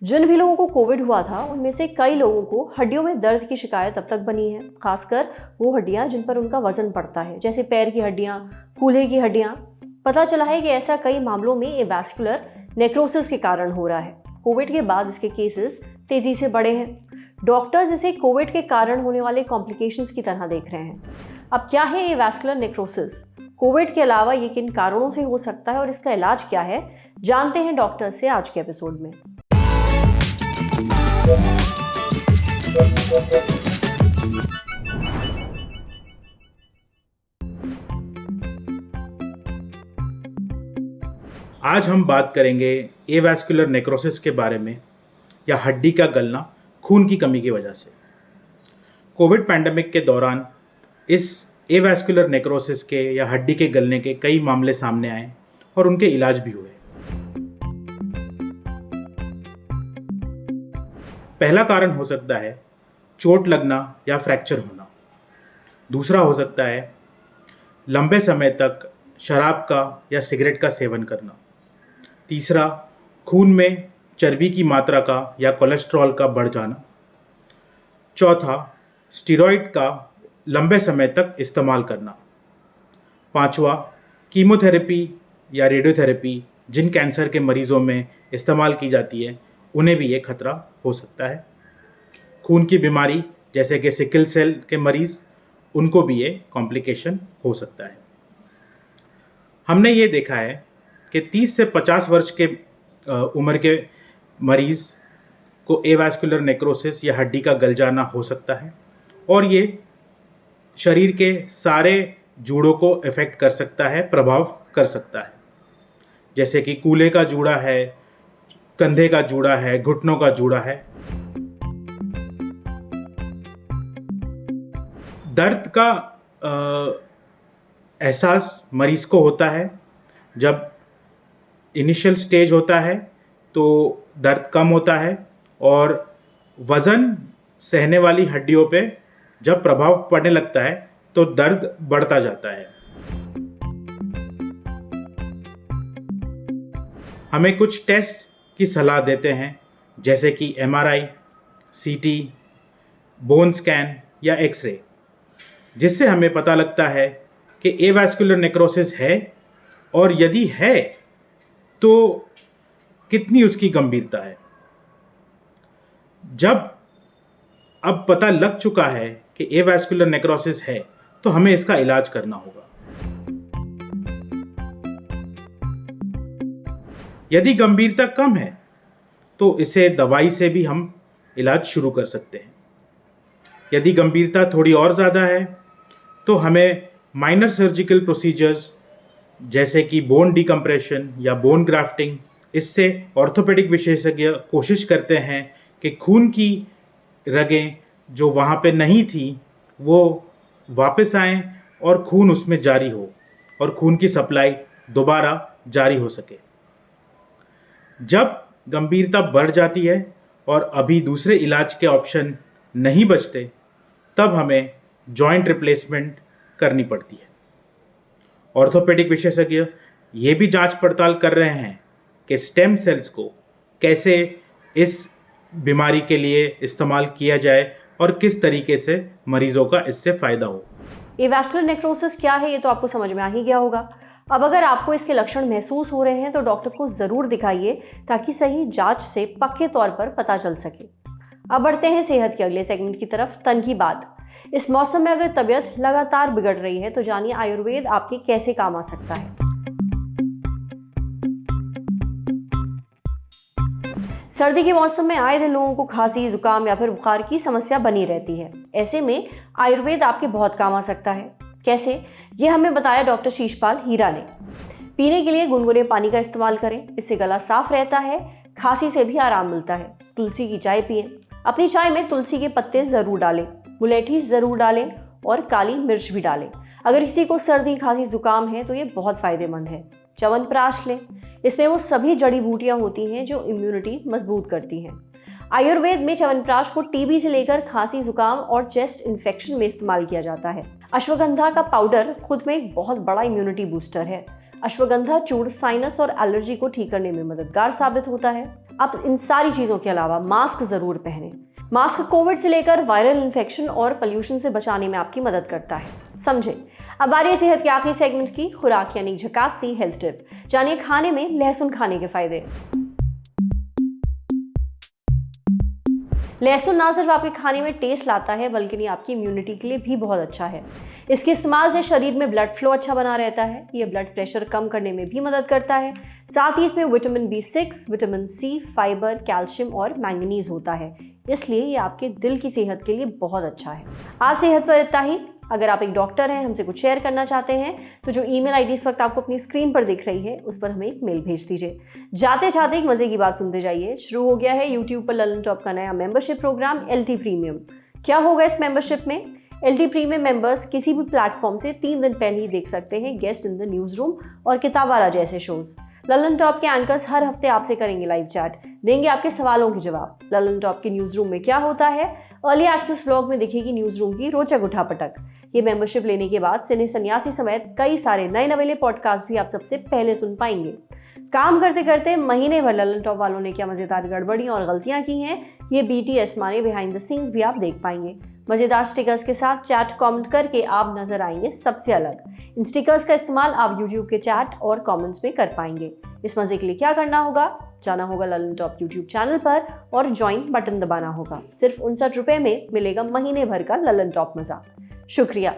जिन भी लोगों को कोविड हुआ था उनमें से कई लोगों को हड्डियों में दर्द की शिकायत अब तक बनी है, खासकर वो हड्डियां जिन पर उनका वजन पड़ता है, जैसे पैर की हड्डियां, कूल्हे की हड्डियां। पता चला है कि ऐसा कई मामलों में एवास्कुलर नेक्रोसिस के कारण हो रहा है। कोविड के बाद इसके केसेस तेजी से बढ़े हैं। डॉक्टर्स इसे कोविड के कारण होने वाले कॉम्प्लिकेशंस की तरह देख रहे हैं। अब क्या है ये वैस्कुलर नेक्रोसिस? कोविड के अलावा ये किन कारणों से हो सकता है और इसका इलाज क्या है, जानते हैं डॉक्टर से आज के एपिसोड में। आज हम बात करेंगे एवास्कुलर नेक्रोसिस के बारे में, या हड्डी का गलना खून की कमी की वजह से। कोविड पैंडेमिक के दौरान इस एवास्कुलर नेक्रोसिस के या हड्डी के गलने के कई मामले सामने आए और उनके इलाज भी हुए। पहला कारण हो सकता है चोट लगना या फ्रैक्चर होना। दूसरा हो सकता है लंबे समय तक शराब का या सिगरेट का सेवन करना। तीसरा, खून में चर्बी की मात्रा का या कोलेस्ट्रॉल का बढ़ जाना। चौथा, स्टेरॉइड का लंबे समय तक इस्तेमाल करना। पांचवा, कीमोथेरेपी या रेडियोथेरेपी जिन कैंसर के मरीजों में इस्तेमाल की जाती है उन्हें भी ये खतरा हो सकता है। खून की बीमारी जैसे कि सिकल सेल के मरीज, उनको भी ये कॉम्प्लिकेशन हो सकता है। हमने ये देखा है कि 30 से 50 वर्ष के उम्र के मरीज को एवास्कुलर नेक्रोसिस या हड्डी का गल जाना हो सकता है और ये शरीर के सारे जूड़ों को इफेक्ट कर सकता है, प्रभाव कर सकता है, जैसे कि कूल्हे का जूड़ा है, कंधे का जूड़ा है, घुटनों का जूड़ा है। दर्द का एहसास मरीज को होता है। जब इनिशियल स्टेज होता है तो दर्द कम होता है और वज़न सहने वाली हड्डियों पे जब प्रभाव पड़ने लगता है तो दर्द बढ़ता जाता है। हमें कुछ टेस्ट की सलाह देते हैं, जैसे कि MRI, CT, बोन स्कैन या एक्सरे, जिससे हमें पता लगता है कि एवास्कुलर नेक्रोसिस है और यदि है तो कितनी उसकी गंभीरता है। जब अब पता लग चुका है कि एवास्कुलर नेक्रोसिस है तो हमें इसका इलाज करना होगा। यदि गंभीरता कम है तो इसे दवाई से भी हम इलाज शुरू कर सकते हैं। यदि गंभीरता थोड़ी और ज़्यादा है तो हमें माइनर सर्जिकल प्रोसीजर्स जैसे कि बोन डिकम्प्रेशन या बोन ग्राफ्टिंग, इससे ऑर्थोपेडिक विशेषज्ञ कोशिश करते हैं कि खून की रगें जो वहाँ पे नहीं थी वो वापस आएं और खून उसमें जारी हो और खून की सप्लाई दोबारा जारी हो सके। जब गंभीरता बढ़ जाती है और अभी दूसरे इलाज के ऑप्शन नहीं बचते, तब हमें जॉइंट रिप्लेसमेंट करनी पड़ती है। ऑर्थोपेडिक विशेषज्ञ ये भी जांच पड़ताल कर रहे हैं कि स्टेम सेल्स को कैसे इस बीमारी के लिए इस्तेमाल किया जाए और किस तरीके से मरीजों का इससे फ़ायदा हो। एवास्कुलर नेक्रोसिस क्या है ये तो आपको समझ में आ ही गया होगा। अब अगर आपको इसके लक्षण महसूस हो रहे हैं तो डॉक्टर को ज़रूर दिखाइए ताकि सही जांच से पक्के तौर पर पता चल सके। अब बढ़ते हैं सेहत के अगले सेगमेंट की तरफ, तन की बात। इस मौसम में अगर तबीयत लगातार बिगड़ रही है तो जानिए आयुर्वेद आपके कैसे काम आ सकता है। सर्दी के मौसम में आए दिन लोगों को खांसी, जुकाम या फिर बुखार की समस्या बनी रहती है। ऐसे में आयुर्वेद आपके बहुत काम आ सकता है। कैसे, ये हमें बताया डॉक्टर शीशपाल हीरा ने। पीने के लिए गुनगुने पानी का इस्तेमाल करें, इससे गला साफ रहता है, खांसी से भी आराम मिलता है। तुलसी की चाय पिएं, अपनी चाय में तुलसी के पत्ते जरूर डालें, मुलेठी जरूर डालें और काली मिर्च भी डालें। अगर किसी को सर्दी, खांसी, जुकाम है तो ये बहुत फायदेमंद है। च्यवनप्राश लें, इसमें वो सभी जड़ी बूटियां होती हैं जो इम्यूनिटी मजबूत करती हैं। आयुर्वेद में च्यवनप्राश को टीबी से लेकर खांसी, जुकाम और चेस्ट इन्फेक्शन में इस्तेमाल किया जाता है। अश्वगंधा का पाउडर खुद में एक बहुत बड़ा इम्यूनिटी बूस्टर है। अश्वगंधा चूर्ण साइनस और एलर्जी को ठीक करने में मददगार साबित होता है। अब इन सारी चीज़ों के अलावा मास्क ज़रूर पहनें। मास्क कोविड से लेकर वायरल इन्फेक्शन और पोल्यूशन से बचाने में आपकी मदद करता है। समझे। अब बारी सेहत के आखिरी सेगमेंट की, खुराक यानी झकास सी हेल्थ टिप। जानिए खाने में लहसुन खाने के फायदे। लहसुन ना सिर्फ आपके खाने में टेस्ट लाता है बल्कि ये आपकी इम्यूनिटी के लिए भी बहुत अच्छा है। इसके इस्तेमाल से शरीर में ब्लड फ्लो अच्छा बना रहता है। ये ब्लड प्रेशर कम करने में भी मदद करता है। साथ ही इसमें vitamin B6, vitamin C, fibre, calcium और मैंगनीज होता है, इसलिए ये आपके दिल की सेहत के लिए बहुत अच्छा है। आज सेहत पर इतना ही। अगर आप एक डॉक्टर हैं, हमसे कुछ शेयर करना चाहते हैं तो जो ईमेल आईडी इस वक्त आपको अपनी स्क्रीन पर दिख रही है उस पर हमें एक मेल भेज दीजिए। जाते जाते एक मजे की बात सुनते जाइए। शुरू हो गया है यूट्यूब पर ललन टॉप का नया मेंबरशिप प्रोग्राम LT प्रीमियम। क्या होगा इस मेंबरशिप में? LT प्रीमियम मेंबर्स किसी भी प्लेटफॉर्म से 3 दिन पहले ही देख सकते हैं guest in the news room और किताबवाला जैसे शोज। ललन टॉप के एंकर्स हर हफ्ते आपसे करेंगे लाइव चैट, देंगे आपके सवालों के जवाब। ललन टॉप के न्यूज रूम में क्या होता है? अर्ली एक्सेस व्लॉग में दिखेगी न्यूज रूम की रोचक उठापटक। ये मेंबरशिप लेने के बाद सिने सन्यासी समेत कई सारे नए नवेले पॉडकास्ट भी आप सबसे पहले सुन पाएंगे। काम करते करते महीने भर ललन टॉप वालों ने क्या मजेदार गड़बड़ियां और गलतियां की हैं, ये BTS माने बिहाइंड द सीन्स भी आप देख पाएंगे। मजेदार स्टिकर्स के साथ चैट कमेंट करके आप नजर आएंगे सबसे अलग। इन स्टिकर्स का इस्तेमाल आप यूट्यूब के चैट और कमेंट्स में कर पाएंगे। इस मजे के लिए क्या करना होगा? जाना होगा ललन टॉप यूट्यूब चैनल पर और ज्वाइन बटन दबाना होगा। सिर्फ 59 रुपए में मिलेगा महीने भर का ललन टॉप मजा। शुक्रिया।